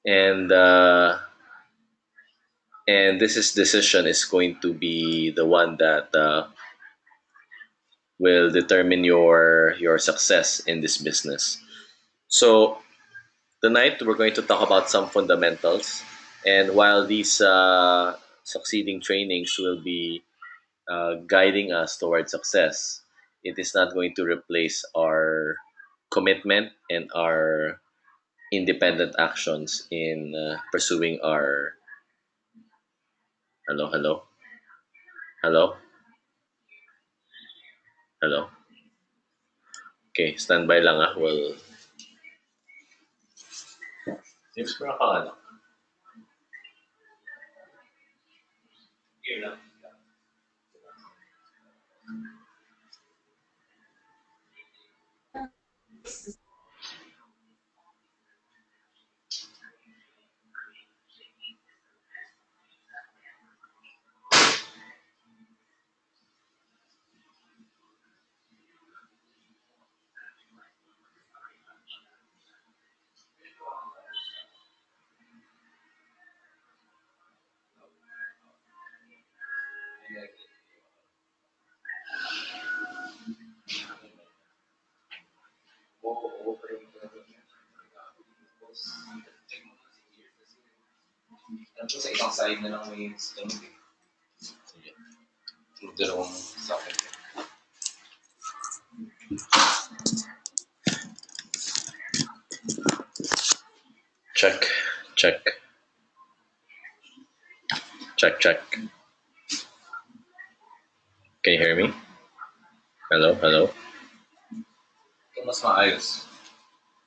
and this is decision is going to be the one that will determine your success in this business. So tonight we're going to talk about some fundamentals, and while these succeeding trainings will be guiding us towards success, it is not going to replace our commitment and our independent actions in pursuing our hello hello hello hello. Okay, standby lang ah. Well, tips ko na ka ano. Here lang. Ano sa isang side na lang may stomach eh. Sige. Dalawang sakit. Check, check, check, check. Can you hear me? Hello, hello. Ito mas maayos.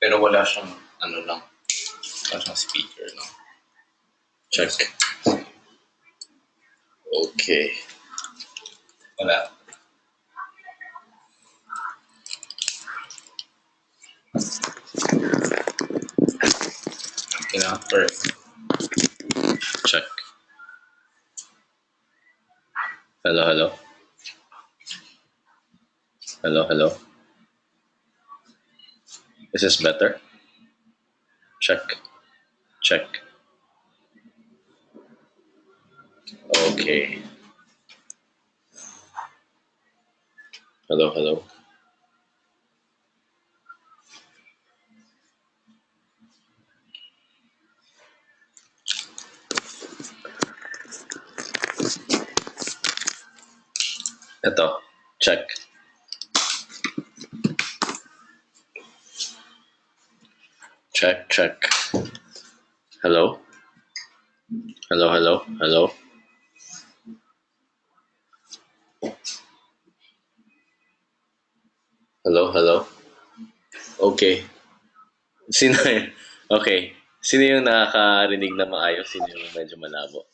Pero wala siyang ano lang. Wala siyang speaker lang. Check. Okay. Wala. Okay na. Perfect. Check. Hello, hello. Hello, hello. Is this better? Check, check. Okay. Hello, hello. Ito. Check. Check, check. Hello? Hello, hello, hello. Hello, hello. Okay. Sino yun? Okay. Sino yung nakakarinig na maayos? Sino yung medyo malabo?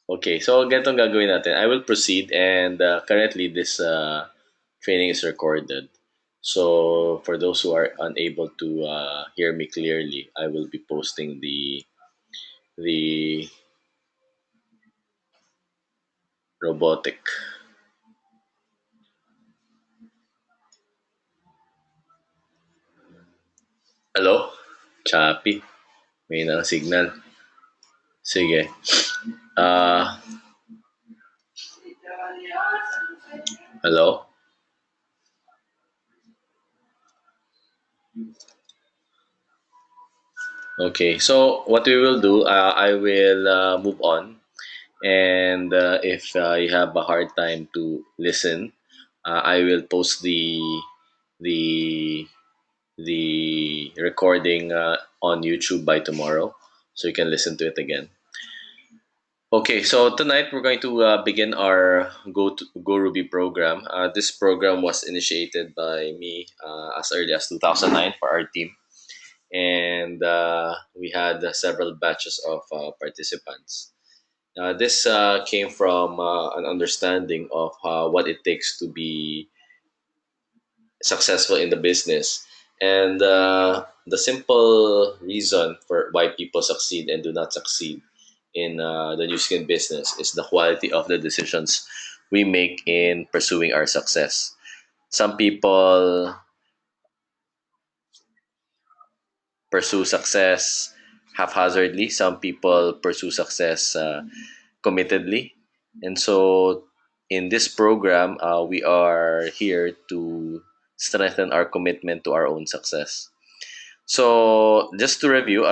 Okay, so ganitong gagawin natin. I will proceed and currently this training is recorded. So for those who are unable to hear me clearly, I will be posting the robotic. Hello? Choppy. May nang signal. Sige. Uh, hello? Okay, so what we will do, I will move on. And if you have a hard time to listen, I will post the the recording on YouTube by tomorrow, so you can listen to it again. Okay, so tonight we're going to begin our Go Ruby program. This program was initiated by me as early as 2009 for our team, and we had several batches of participants. This came from an understanding of what it takes to be successful in the business. And the simple reason for why people succeed and do not succeed in the new skin business is the quality of the decisions we make in pursuing our success. Some people pursue success haphazardly. Some people pursue success committedly. And so, in this program, we are here to strengthen our commitment to our own success. So, just to review,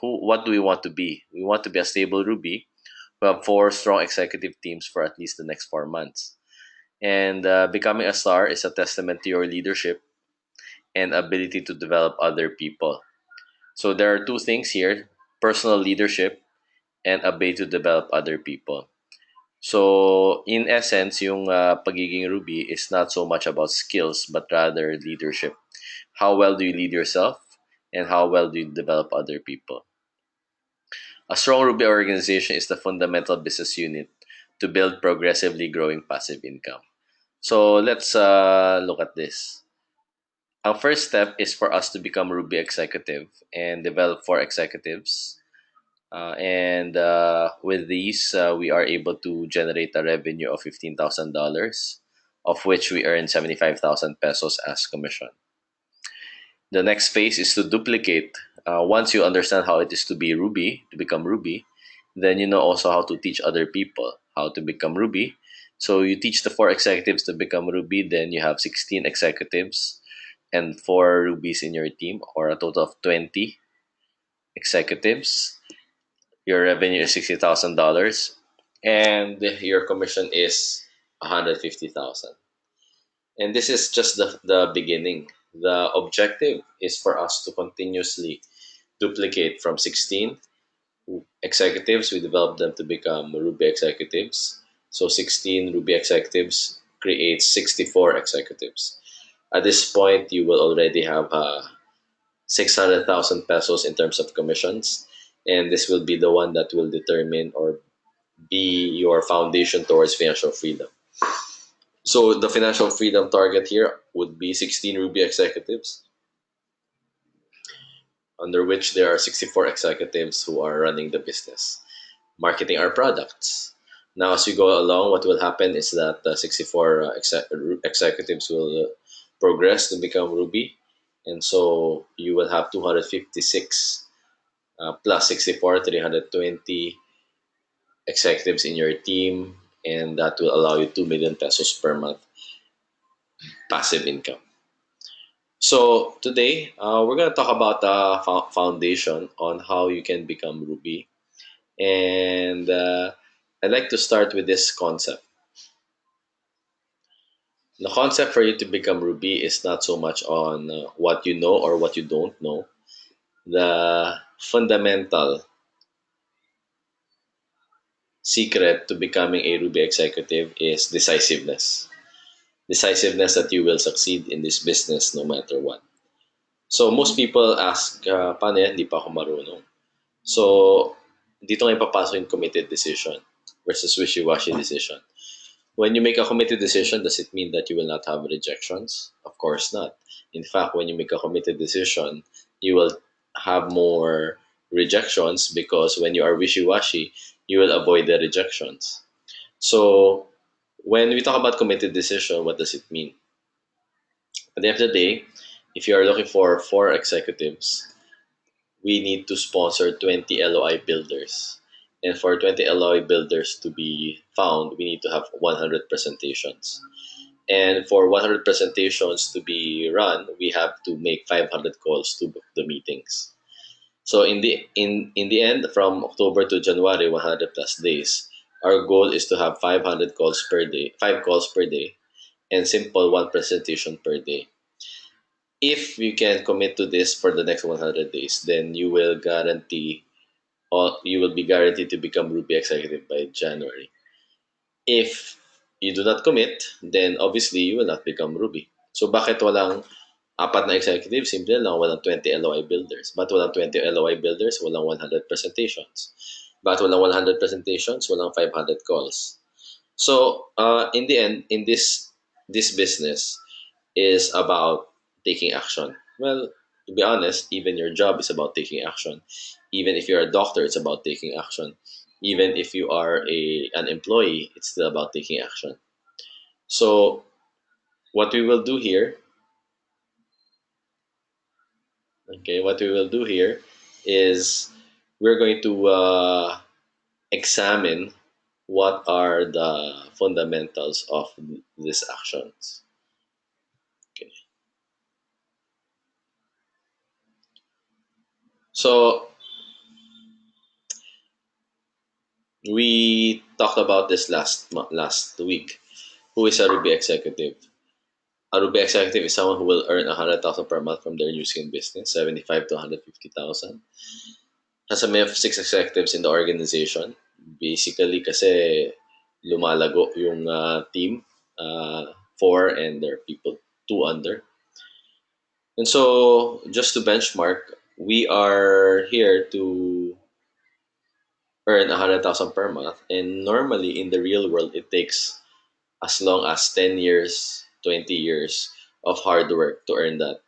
what do we want to be? We want to be a stable Ruby who have four strong executive teams for at least the next 4 months. And becoming a star is a testament to your leadership and ability to develop other people. So there are two things here: personal leadership and ability to develop other people. So in essence, yung pagiging Ruby is not so much about skills but rather leadership. How well do you lead yourself and how well do you develop other people? A strong Ruby organization is the fundamental business unit to build progressively growing passive income. So let's look at this. Our first step is for us to become Ruby executive and develop four executives. And with these, we are able to generate a revenue of $15,000, of which we earn 75,000 pesos as commission. The next phase is to duplicate. Once you understand how it is to be Ruby, to become Ruby, then you know also how to teach other people how to become Ruby. So you teach the four executives to become Ruby, then you have 16 executives and four Rubies in your team, or a total of 20 executives. Your revenue is $60,000, and your commission is 150,000. And this is just the beginning. The objective is for us to continuously duplicate from 16 executives. We develop them to become Ruby executives. So 16 Ruby executives creates 64 executives. At this point, you will already have 600,000 pesos in terms of commissions. And this will be the one that will determine or be your foundation towards financial freedom. So the financial freedom target here would be 16 Ruby executives, under which there are 64 executives who are running the business, marketing our products. Now, as you go along, what will happen is that 64 executives will progress to become Ruby. And so you will have 256 plus 64, 320 executives in your team, and that will allow you 2 million pesos per month passive income. So today, we're going to talk about the foundation on how you can become Ruby. And I'd like to start with this concept. The concept for you to become Ruby is not so much on what you know or what you don't know. The fundamental secret to becoming a Ruby executive is decisiveness. Decisiveness that you will succeed in this business no matter what. So most people ask, paano yan? Di pa ako marunong. So, dito ngayon papasok yung committed decision versus wishy-washy decision. When you make a committed decision, does it mean that you will not have rejections? Of course not. In fact, when you make a committed decision, you will have more rejections because when you are wishy-washy, you will avoid the rejections. So, when we talk about committed decision, what does it mean? At the end of the day, if you are looking for four executives, we need to sponsor 20 LOI builders. And for 20 LOI builders to be found, we need to have 100 presentations. And for 100 presentations to be run, we have to make 500 calls to book the meetings. So in the end, from October to January, 100 plus days, our goal is to have 500 calls per day, 5 calls per day, and simple one presentation per day. If you can commit to this for the next 100 days, then you will be guaranteed to become Ruby executive by January. If you do not commit, then obviously you will not become Ruby. So bakit walang apat na executive? Simple lang, walang 20 LOI builders. But walang 20 LOI builders, walang 100 presentations. But walang 100 presentations, walang 500 calls. So in the end, in this business is about taking action. Well, to be honest, even your job is about taking action. Even if you're a doctor, it's about taking action. Even if you are an employee, it's still about taking action. So what we will do here Okay, what we will do here is we're going to examine what are the fundamentals of these actions. Okay. So we talked about this last week. Who is a Ruby executive? A Ruby executive is someone who will earn 100,000 per month from their new skin business, 75 to 150,000. Has a minimum of six executives in the organization. Basically, kasi lumalago yung team, four and there are people two under. And so, just to benchmark, we are here to earn 100,000 per month, and normally in the real world, it takes as long as 10 years, 20 years of hard work to earn that.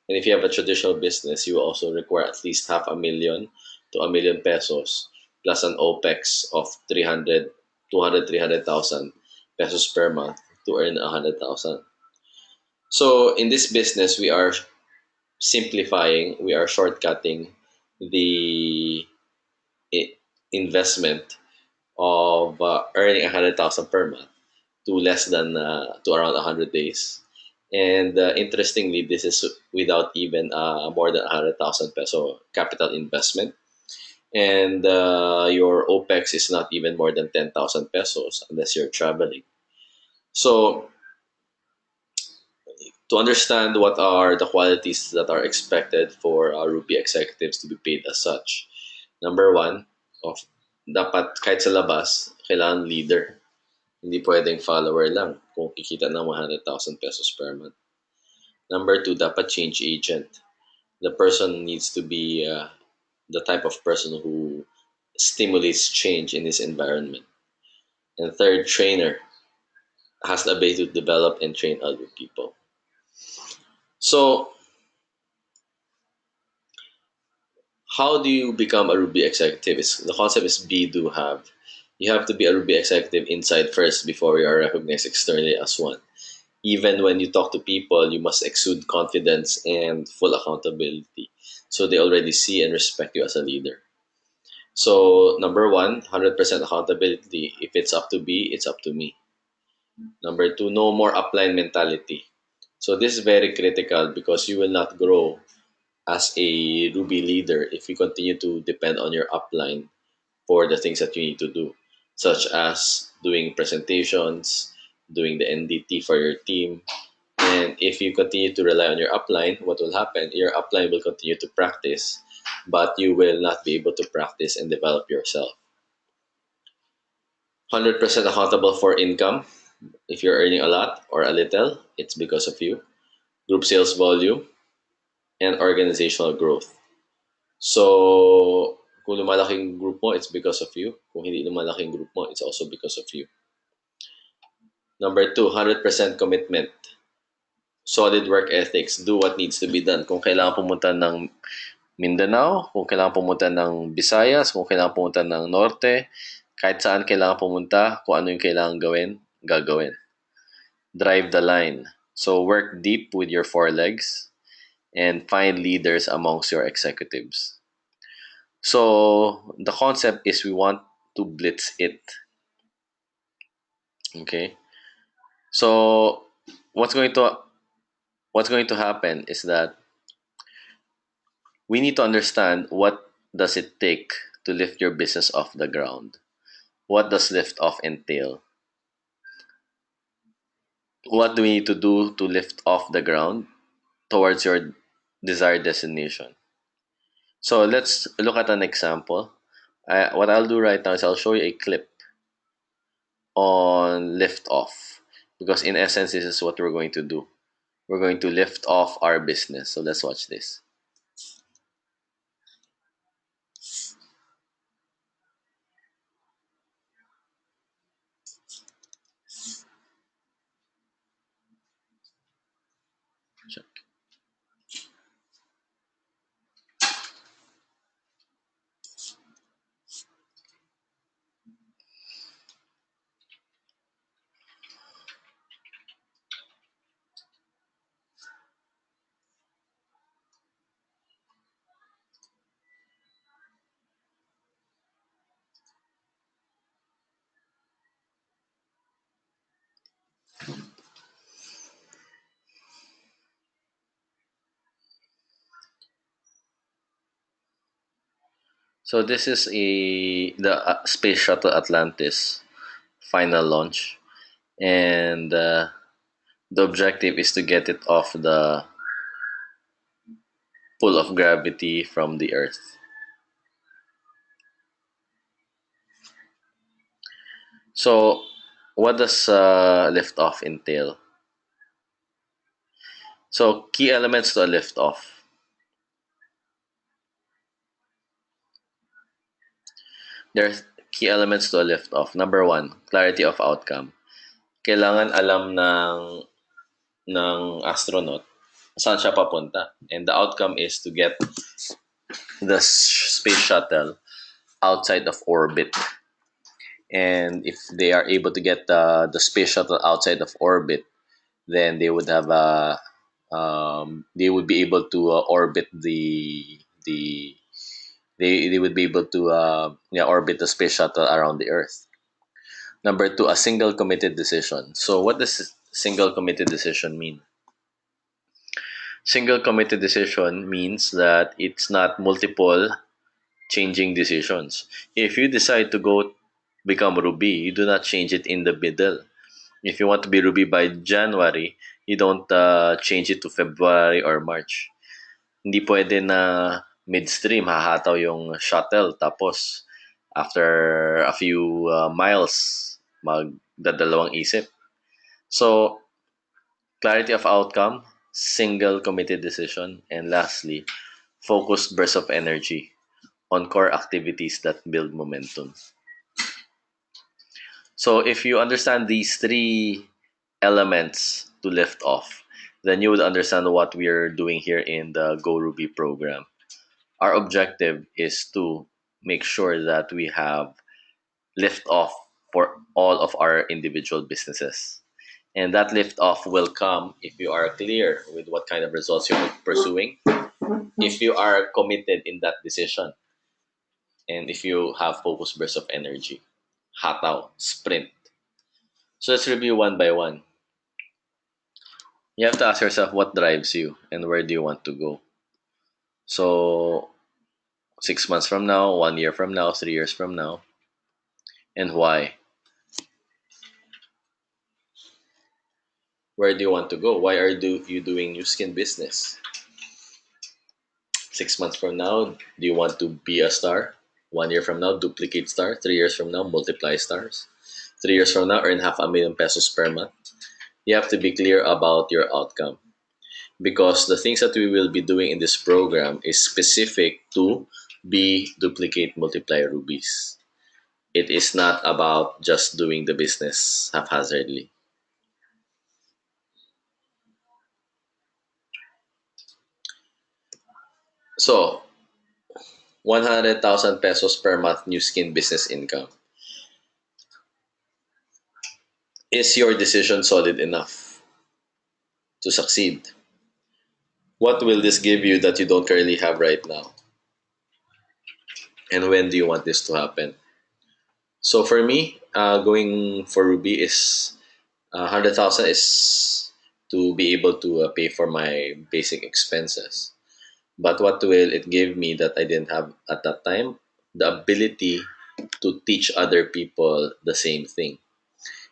And if you have a traditional business, you also require at least half a million to a million pesos plus an OPEX of 300, 200, 300,000 pesos per month to earn 100,000. So in this business, we are simplifying, we are shortcutting the i- investment of earning 100,000 per month to less than to around 100 days. And interestingly, this is without even more than 100,000 peso capital investment. And your OPEX is not even more than 10,000 pesos unless you're traveling. So, to understand what are the qualities that are expected for Ruby executives to be paid as such, number one, of dapat kahit sa labas, kailangan leader. Hindi pwedeng follower lang kung kikita ng 100,000 pesos per month. Number two, dapat change agent. The person needs to be the type of person who stimulates change in his environment. And third, trainer has the ability to develop and train other people. So, how do you become a Ruby executive? The concept is be, do, have. You have to be a Ruby executive inside first before you are recognized externally as one. Even when you talk to people, you must exude confidence and full accountability. So they already see and respect you as a leader. So, number one, 100% accountability. If it's up to be, it's up to me. Number two, no more upline mentality. So, this is very critical because you will not grow as a Ruby leader if you continue to depend on your upline for the things that you need to do, such as doing presentations, doing the NDT for your team. And if you continue to rely on your upline, what will happen? Your upline will continue to practice, but you will not be able to practice and develop yourself. 100% accountable for income. If you're earning a lot or a little, it's because of you. Group sales volume and organizational growth. So, kung lumalaking group mo, it's because of you. Kung hindi lumalaking group mo, it's also because of you. Number two, 100% commitment. Solid work ethics. Do what needs to be done. Kung kailangan pumunta ng Mindanao, kung kailangan pumunta ng Visayas, kung kailangan pumunta ng Norte, kahit saan kailangan pumunta, kung ano yung kailangan gawin, gagawin. Drive the line. So work deep with your four legs and find leaders amongst your executives. So the concept is we want to blitz it. Okay. So what's going to what's going to happen is that we need to understand what does it take to lift your business off the ground. What does lift off entail? What do we need to do to lift off the ground towards your desired destination? So let's look at an example. What I'll do right now is I'll show you a clip on lift off because in essence this is what we're going to do. We're going to lift off our business. So let's watch this. So this is the Space Shuttle Atlantis final launch, and the objective is to get it off the pull of gravity from the Earth. So, what does liftoff entail? So, key elements to a liftoff. There's key elements to a liftoff. Number one, clarity of outcome. Kailangan alam ng astronaut saan siya papunta. And the outcome is to get the space shuttle outside of orbit. And if they are able to get the space shuttle outside of orbit, then they would be able to orbit the they would be able to orbit the space shuttle around the Earth. Number two, a single committed decision. So what does single committed decision mean? Single committed decision means that it's not multiple changing decisions. If you decide to go become Ruby, you do not change it in the middle. If you want to be Ruby by January, you don't change it to February or March. Hindi pwede na midstream hahataw yung shuttle tapos after a few miles magdadalawang isip. So, clarity of outcome, single committed decision, and lastly, focused burst of energy on core activities that build momentum. So if you understand these three elements to lift off, then you would understand what we are doing here in the Go Ruby program. Our objective is to make sure that we have lift off for all of our individual businesses. And that lift off will come if you are clear with what kind of results you're pursuing, if you are committed in that decision, and if you have focused bursts of energy. Hataw, sprint. So let's review one by one. You have to ask yourself what drives you and where do you want to go. So 6 months from now, 1 year from now, 3 years from now, and why? Where do you want to go? Why are you doing new skin business? 6 months from now, do you want to be a star? 1 year from now, duplicate star. 3 years from now, multiply stars. 3 years from now, earn half a million pesos per month. You have to be clear about your outcome because the things that we will be doing in this program is specific to be duplicate multiply rubies. It is not about just doing the business haphazardly. So, 100,000 pesos per month new skin business income. Is your decision solid enough to succeed? What will this give you that you don't currently have right now? And when do you want this to happen? So for me, going for Ruby is 100,000 is to be able to pay for my basic expenses. But what will it give me that I didn't have at that time? The ability to teach other people the same thing.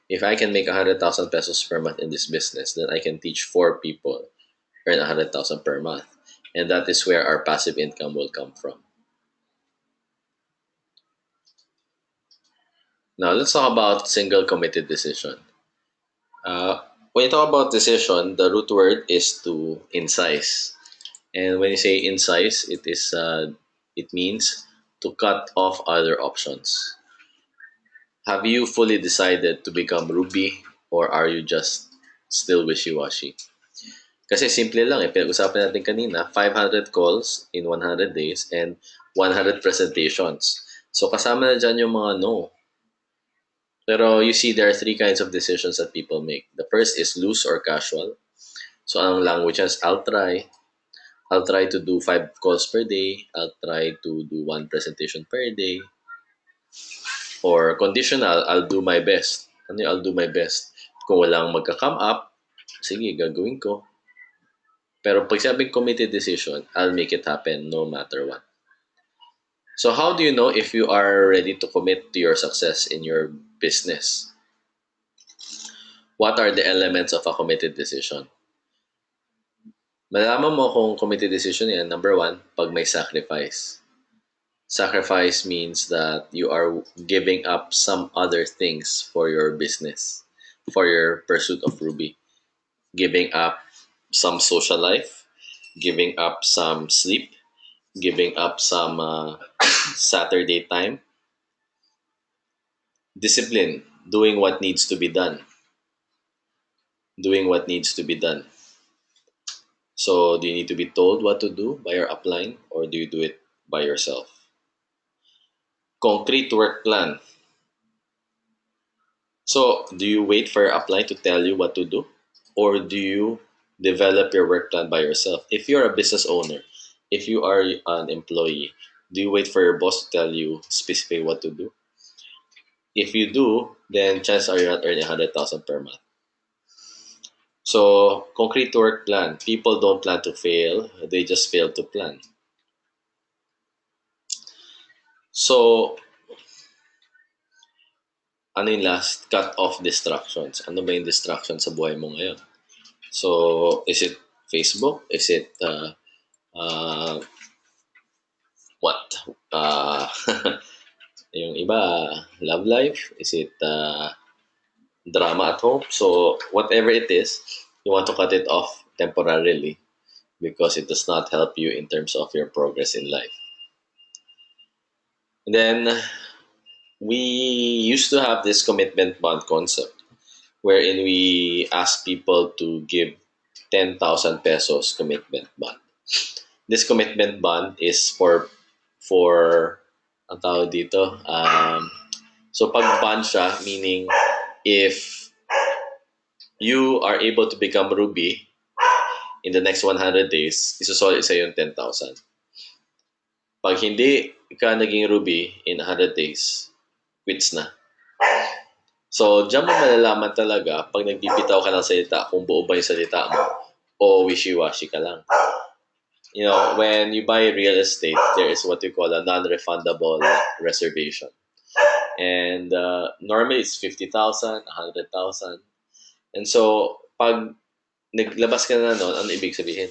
If I can make 100,000 pesos per month in this business, then I can teach four people, earn 100,000 per month. And that is where our passive income will come from. Now, let's talk about single committed decision. When you talk about decision, the root word is to incise. And when you say incise, it means to cut off other options. Have you fully decided to become Ruby or are you just still wishy-washy? Kasi simple lang eh. Pinag-usapan natin kanina, 500 calls in 100 days and 100 presentations. So kasama na dyan yung mga no. Pero you see, there are three kinds of decisions that people make. The first is loose or casual. So ang language is, I'll try. I'll try to do 5 calls per day. I'll try to do 1 presentation per day. Or conditional, I'll do my best. Ano yung I'll do my best? Kung walang magka-come up, sige, gagawin ko. Pero pag sabing committed decision, I'll make it happen no matter what. So, how do you know if you are ready to commit to your success in your business? What are the elements of a committed decision? Malalaman mo kung committed decision yan, number one, pag may sacrifice. Sacrifice means that you are giving up some other things for your business, for your pursuit of Ruby. Giving up some social life, giving up some sleep, giving up some Saturday time. Discipline, doing what needs to be done, doing what needs to be done. So, do you need to be told what to do by your upline, or do you do it by yourself? Concrete work plan. So, do you wait for your upline to tell you what to do, or do you develop your work plan by yourself? If you're a business owner, if you are an employee, do you wait for your boss to tell you specifically what to do? If you do, then chances are you're not earning 100,000 per month. So, concrete work plan. People don't plan to fail, they just fail to plan. So, ano yung last? Cut off distractions. Ano ba yung distraction sa buhay mo ngayon? So, is it Facebook? Is it uh, what? Yung iba, love life? Is it drama at home? So, whatever it is, you want to cut it off temporarily because it does not help you in terms of your progress in life. And then, we used to have this commitment bond concept wherein we ask people to give 10,000 pesos commitment bond. This commitment bond is for ang tawag dito, so pag bond siya, meaning if you are able to become Ruby in the next 100 days, isusolid sa yung 10,000. Pag hindi ka naging Ruby in 100 days, quits na. So, diyan mo malalaman talaga pag nagbibitaw ka ng salita kung buo ba yung salita mo o wishy-washy ka lang. You know, when you buy real estate, there is what we call a non-refundable reservation. And normally it's 50,000, 100,000. And so, pag naglabas ka na nun, ano ibig sabihin?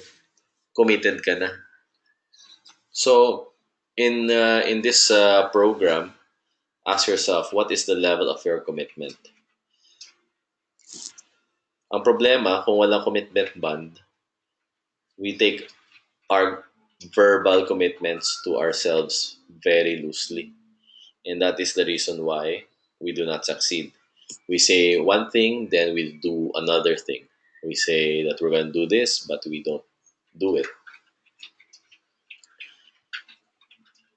Committed ka na. So, in this program, ask yourself, what is the level of your commitment? Ang problema, kung walang commitment bond, we take our verbal commitments to ourselves very loosely. And that is the reason why we do not succeed. We say one thing, then we do another thing. We say that we're going to do this, but we don't do it.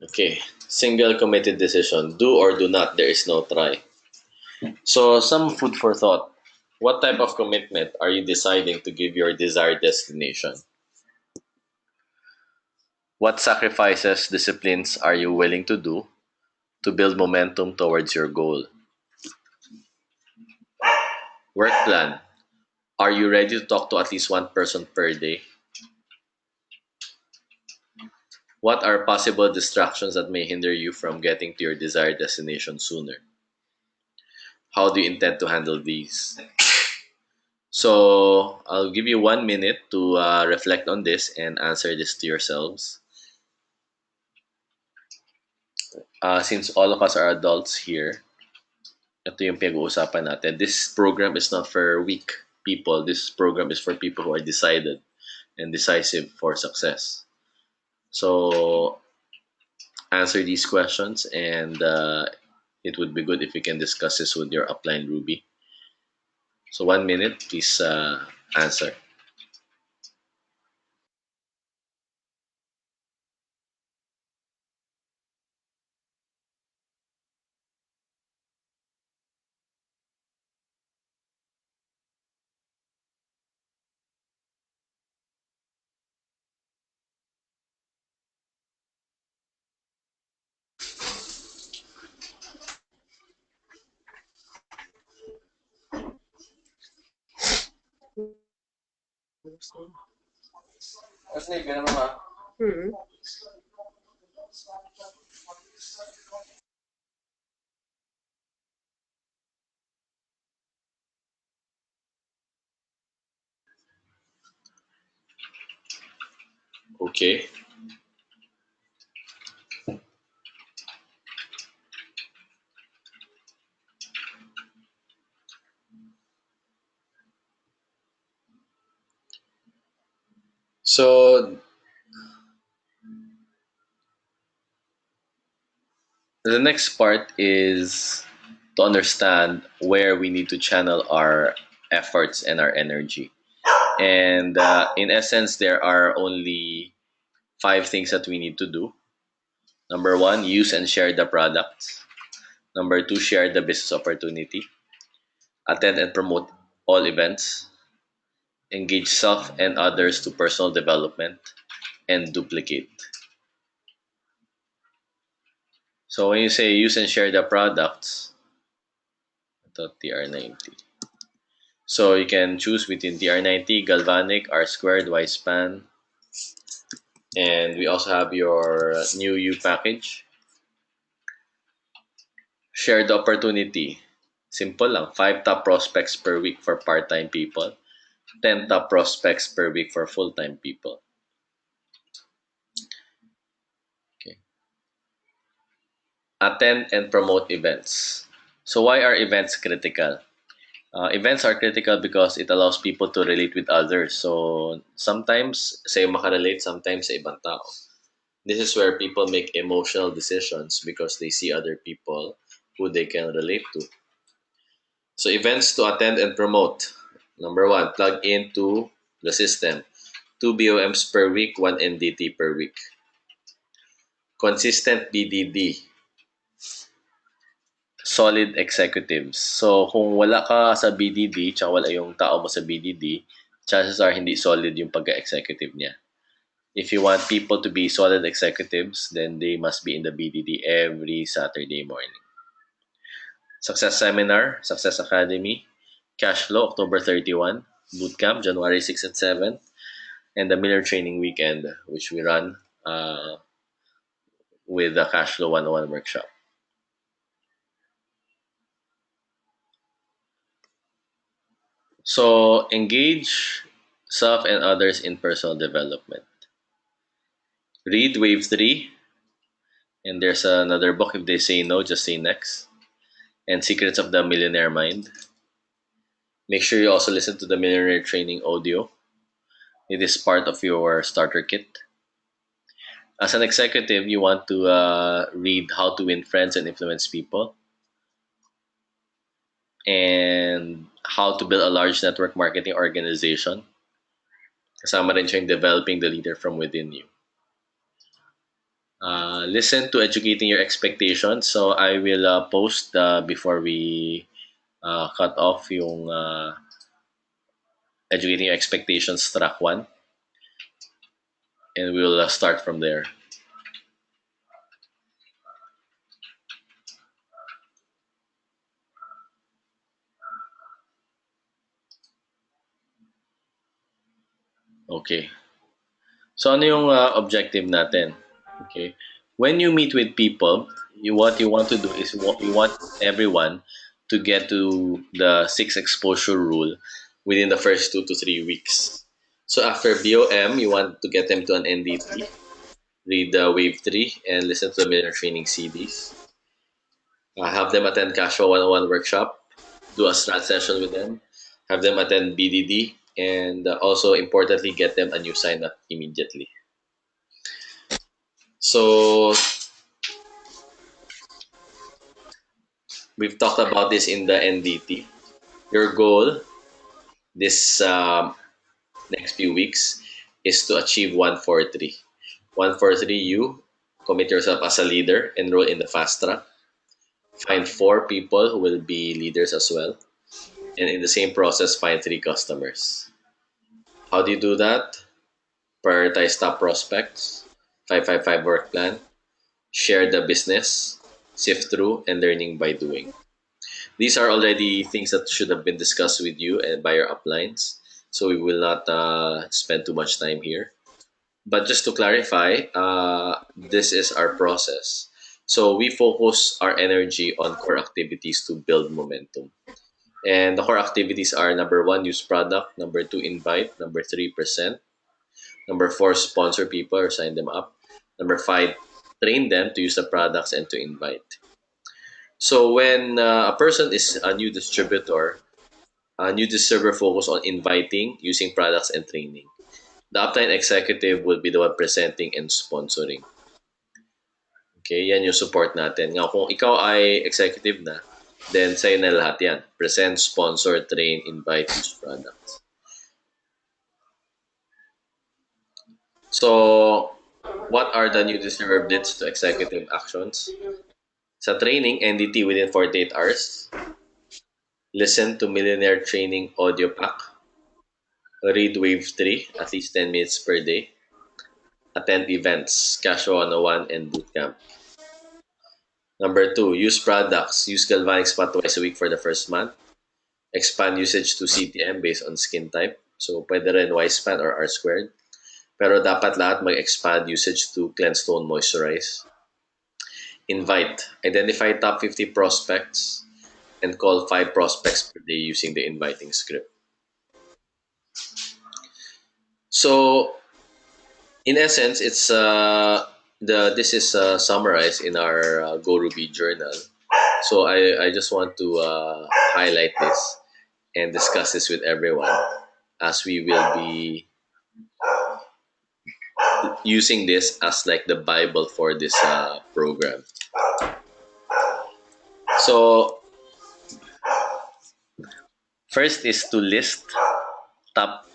Okay, single committed decision. Do or do not, there is no try. So, some food for thought. What type of commitment are you deciding to give your desired destination? What sacrifices, disciplines are you willing to do to build momentum towards your goal? Work plan. Are you ready to talk to at least one person per day? What are possible distractions that may hinder you from getting to your desired destination sooner? How do you intend to handle these? So, I'll give you 1 minute to reflect on this and answer this to yourselves. Since all of us are adults here, ito yung pinag-uusapan natin. This program is not for weak people. This program is for people who are decided and decisive for success. So, answer these questions, and it would be good if you can discuss this with your upline Ruby. So 1 minute, please answer. Okay. So the next part is to understand where we need to channel our efforts and our energy. And in essence, there are only five things that we need to do. Number one, use and share the products. Number two, share the business opportunity. Attend and promote all events. Engage self and others to personal development. And duplicate. So when you say use and share the products, ito TR90. So you can choose between TR90, Galvanic, R squared, Y span, and we also have your new U package. Share the opportunity. Simple lang. 5 top prospects per week for part-time people. 10 top prospects per week for full-time people. Okay. Attend and promote events. So why are events critical? Events are critical because it allows people to relate with others. So sometimes sa'yo makarelate, sometimes sa ibang tao. This is where people make emotional decisions because they see other people who they can relate to. So events to attend and promote. Number one, plug into the system. 2 BOMs per week, 1 NDT per week. Consistent BDD. Solid executives. So kung wala ka sa BDD, tsaka wala yung tao mo sa BDD, chances are hindi solid yung pagka-executive niya. If you want people to be solid executives, then they must be in the BDD every Saturday morning. Success Seminar, Success Academy, Cash Flow, October 31, Bootcamp, January 6 and 7, and the Miller Training Weekend, which we run with the Cash Flow 101 workshop. So engage self and others in personal development. Read Wave 3, and there's another book, If They Say No, Just Say Next, and Secrets of the Millionaire Mind. Make sure you also listen to the Millionaire Training audio. It is part of your starter kit. As an executive, you want to read How to Win Friends and Influence People and How to Build a Large Network Marketing Organization. Kasama rin siya yung developing the leader from within you. Listen to Educating Your Expectations. So I will post before we cut off yung Educating Your Expectations track 1. And we'll start from there. Okay. So ano yung objective natin? Okay. When you meet with people, what you want to do is you want everyone to get to the 6 exposure rule within the first 2 to 3 weeks. So after BOM, you want to get them to an NDT, read the Wave 3, and listen to the Millionaire Training CDs. Have them attend Cashflow 101 workshop, do a strat session with them, have them attend BDD, and also importantly, get them a new sign up immediately. So we've talked about this in the NDT. Your goal this next few weeks is to achieve 143. 143, you commit yourself as a leader, enroll in the fast track, find 4 people who will be leaders as well, and in the same process, find 3 customers. How do you do that? Prioritize top prospects, 555 work plan, share the business, sift through, and learning by doing. These are already things that should have been discussed with you and by your uplines, so we will not spend too much time here. But just to clarify, this is our process. So we focus our energy on core activities to build momentum. And the core activities are number one, use product, number two, invite, number three, present, number four, sponsor people or sign them up, number five, train them to use the products and to invite. So when a person is a new distributor, a new distributor focus on inviting, using products, and training. The upline executive will be the one presenting and sponsoring. Okay, yan yung support natin. Nga, kung ikaw ay executive na, then sa'yo na lahat yan. Present, sponsor, train, invite, use products. So, what are the new distributor blitz to executive actions? Sa training, NDT within 48 hours. Listen to Millionaire Training Audio Pack. Read Wave 3, at least 10 minutes per day. Attend events, Cash 101 and Bootcamp. Number two, use products. Use Galvanic Spa twice a week for the first month. Expand usage to CTM based on skin type. So, pwede rin Y-span or R-squared. Pero dapat lahat mag-expand usage to Cleanse, Tone, Moisturize. Invite. Identify top 50 prospects and call 5 prospects per day using the inviting script. So, in essence, it's this is summarized in our Go Ruby journal. So I just want to highlight this and discuss this with everyone as we will be using this as like the Bible for this program. So first is to list top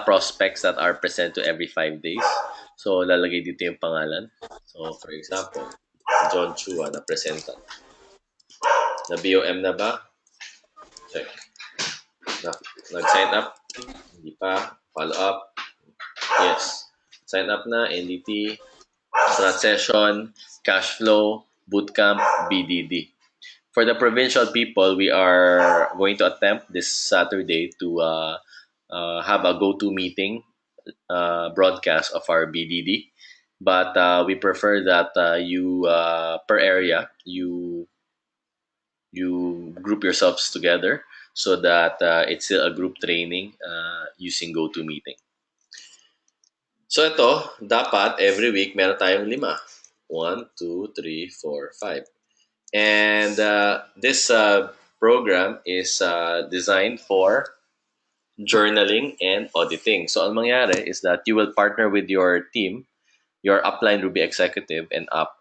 prospects that are present to every 5 days. So lalagay dito yung pangalan. So for example, John Chua na presenta. Na BOM na ba? Check. Nag-sign up? Hindi pa. Follow up? Yes. Sign up na, NDT, strat session, cash flow, bootcamp, BDD. For the provincial people, we are going to attempt this Saturday to have a go-to meeting broadcast of our BDD. But we prefer that you, per area, you group yourselves together so that it's still a group training using GoToMeeting. So ito, dapat every week meron tayong 5. 1, 2, 3, 4, 5. And this program is designed for journaling and auditing. So ang mangyari is that you will partner with your team, your upline Ruby executive and up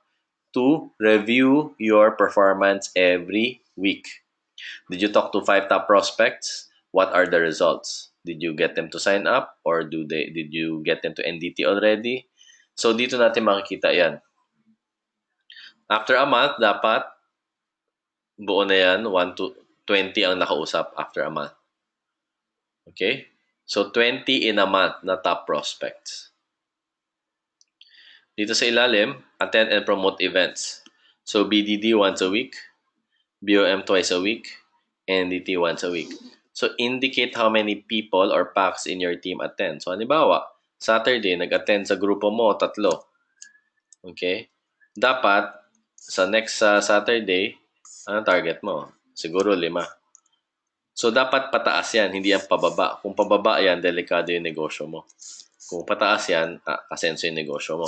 to review your performance every week. Did you talk to 5 top prospects? What are the results? Did you get them to sign up or did you get them to NDT already? So dito natin makikita 'yan. After a month, dapat buo na 'yan, 1 to 20 ang nakausap after a month. Okay? So 20 in a month na top prospects. Dito sa ilalim, attend and promote events. So BDD once a week, BOM twice a week, NDT once a week. So indicate how many people or packs in your team attend. So halimbawa, Saturday, nag-attend sa grupo mo, 3. Okay? Dapat, sa next Saturday, anong target mo? Siguro 5. So dapat pataas yan, hindi yan pababa. Kung pababa yan, delikado yung negosyo mo. Kung pataas yan, asenso yung negosyo mo.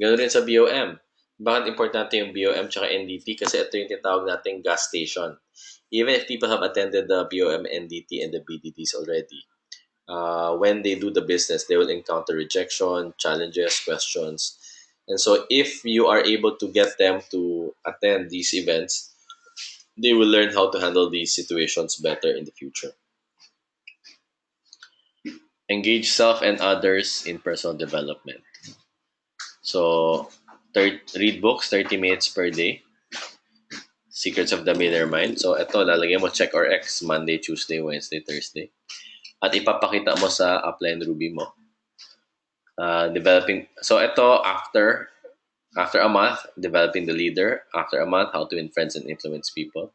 Ganoon rin sa BOM. Bakit importante yung BOM tsaka NDT? Kasi ito yung tinatawag nating gas station. Even if people have attended the BOM, NDT, and the BDDs already, when they do the business, they will encounter rejection, challenges, questions. And so if you are able to get them to attend these events, they will learn how to handle these situations better in the future. Engage self and others in personal development. So, read books 30 minutes per day. Secrets of the Millionaire Mind. So, ito, lalagyan mo check or X Monday, Tuesday, Wednesday, Thursday. At ipapakita mo sa upline Ruby mo. Developing. So, ito, after a month, developing the leader. After a month, how to win friends and influence people.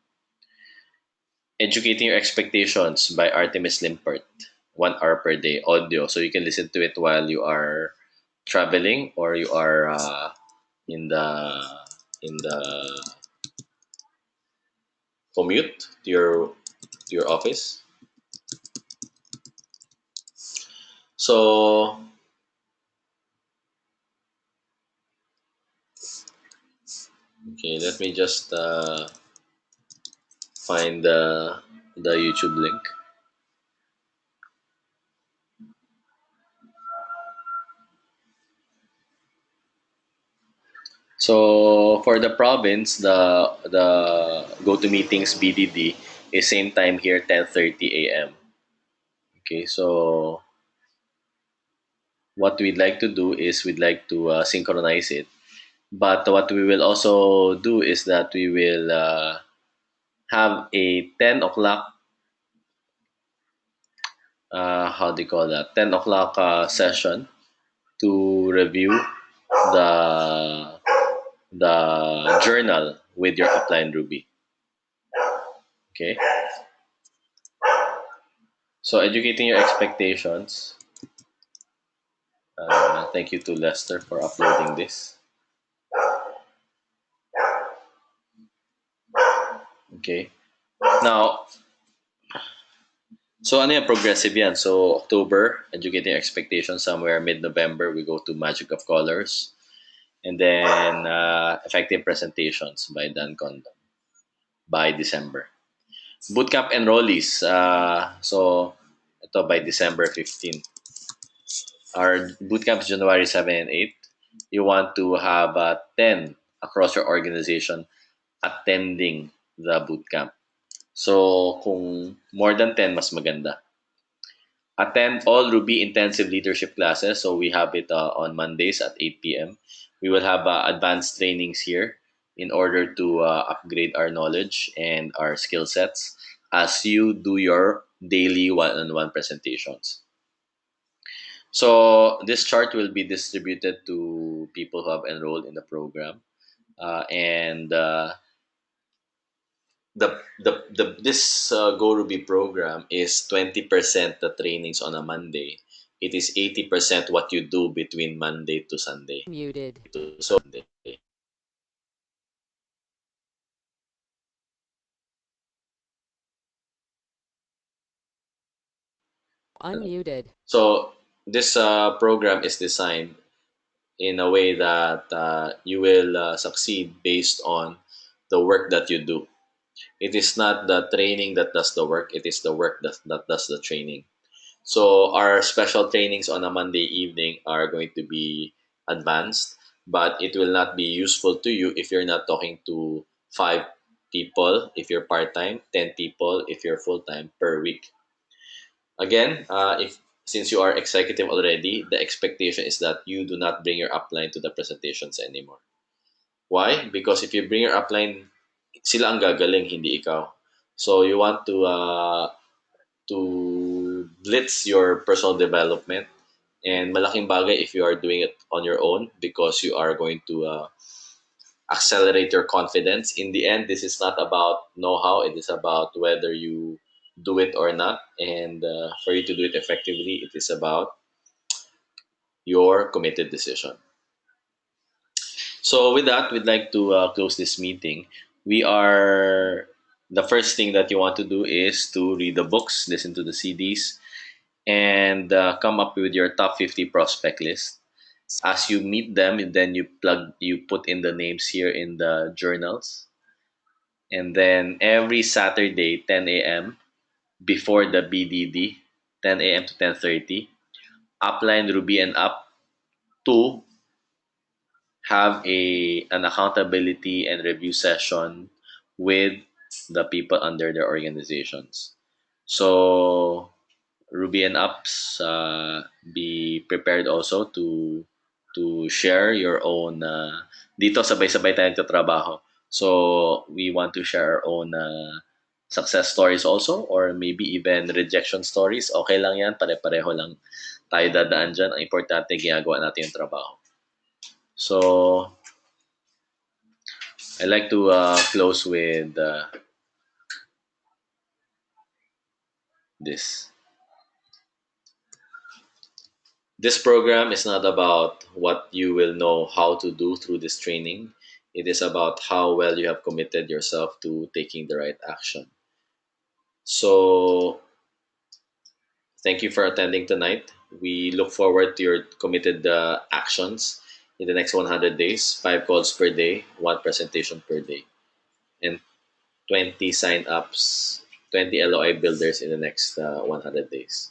Educating Your Expectations by Artemis Limpert. 1 hour per day, audio. So, you can listen to it while you are traveling or you are in in the commute to your office. So okay, let me just find the YouTube link. So for the province, the go to meetings BDD is same time here, 10:30 a.m. Okay, so what we'd like to do is we'd like to synchronize it. But what we will also do is that we will have a 10 o'clock, how do you call that? 10 o'clock session to review the the journal with your upline Ruby. Okay, so educating your expectations. Thank you to Lester for uploading this. Okay, now so ano yan, progressive yan. So October, educating expectations somewhere mid-November, we go to Magic of Colors. And then effective presentations by Dan Condon by December. Bootcamp enrollees. So ito by December 15. Our bootcamp is January 7 and 8. You want to have 10 across your organization attending the bootcamp. So kung more than 10, mas maganda. Attend all Ruby intensive leadership classes. So we have it on Mondays at 8 p.m. We will have advanced trainings here in order to upgrade our knowledge and our skill sets as you do your daily one-on-one presentations. So this chart will be distributed to people who have enrolled in the program, and the this Go Ruby program is 20% the trainings on a Monday. It is 80% what you do between Monday to Sunday. Muted. To Sunday. Unmuted. So this program is designed in a way that you will succeed based on the work that you do. It is not the training that does the work; it is the work that does the training. So our special trainings on a Monday evening are going to be advanced, but it will not be useful to you if you're not talking to 5 people if you're part time, 10 people if you're full time per week. Again, if since you are executive already, the expectation is that you do not bring your upline to the presentations anymore. Why? Because if you bring your upline, sila ang gagaling, hindi ikaw. So you want to blitz your personal development. And malaking bagay if you are doing it on your own because you are going to accelerate your confidence. In the end, this is not about know-how. It is about whether you do it or not. And for you to do it effectively, it is about your committed decision. So with that, we'd like to close this meeting. We are the first thing that you want to do is to read the books, listen to the CDs, and come up with your top 50 prospect list. As you meet them, then you put in the names here in the journals, and then every Saturday, 10 a.m. before the BDD, 10 a.m. to 10:30, upline Ruby and up to have a an accountability and review session with the people under their organizations. So Ruby and Apps, be prepared also to share your own dito sabay-sabay tayo trabaho. So we want to share our own success stories also or maybe even rejection stories. Okay lang yan, pare-pareho lang tayo dadaan dyan. Ang importante, ginagawa natin yung trabaho. So I like to close with this. This program is not about what you will know how to do through this training. It is about how well you have committed yourself to taking the right action. So, thank you for attending tonight. We look forward to your committed actions in the next 100 days, 5 calls per day, one presentation per day, and 20 sign ups, 20 LOI builders in the next 100 days.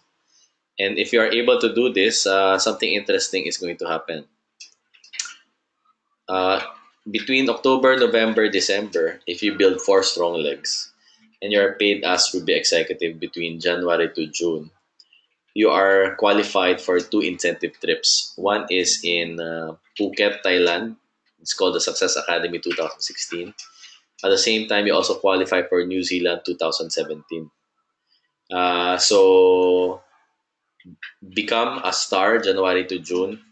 And if you are able to do this, something interesting is going to happen. Uh, Between October, November, December, if you build four strong legs and you're paid as Ruby Executive between January to June, you are qualified for two incentive trips. One is in Phuket, Thailand. It's called the Success Academy 2016. At the same time, you also qualify for New Zealand 2017. So become a star January to June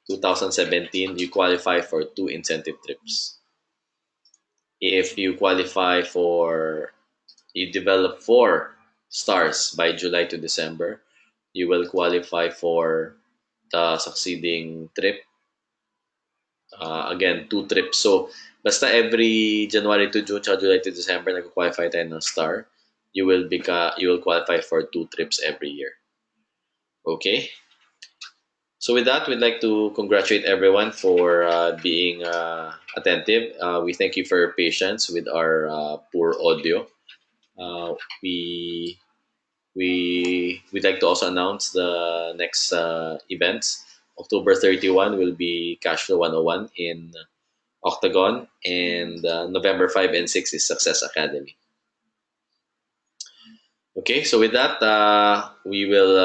2017. You qualify for two incentive trips. If you qualify for, you develop four stars by July to December, you will qualify for the succeeding trip. Again, two trips. So, basta every January to June, tsaka July to December, nag-qualify tayo ng star, you will qualify for two trips every year. Okay? So with that, we'd like to congratulate everyone for being attentive. We thank you for your patience with our poor audio. Uh, we we'd like to also announce the next events. October 31 will be Cashflow 101 in Octagon, and November 5 and 6 is Success Academy. Okay, so with that, we will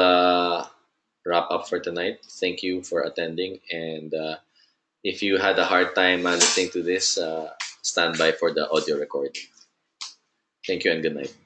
wrap up for tonight. Thank you for attending, and if you had a hard time listening to this, stand by for the audio recording. Thank you and good night.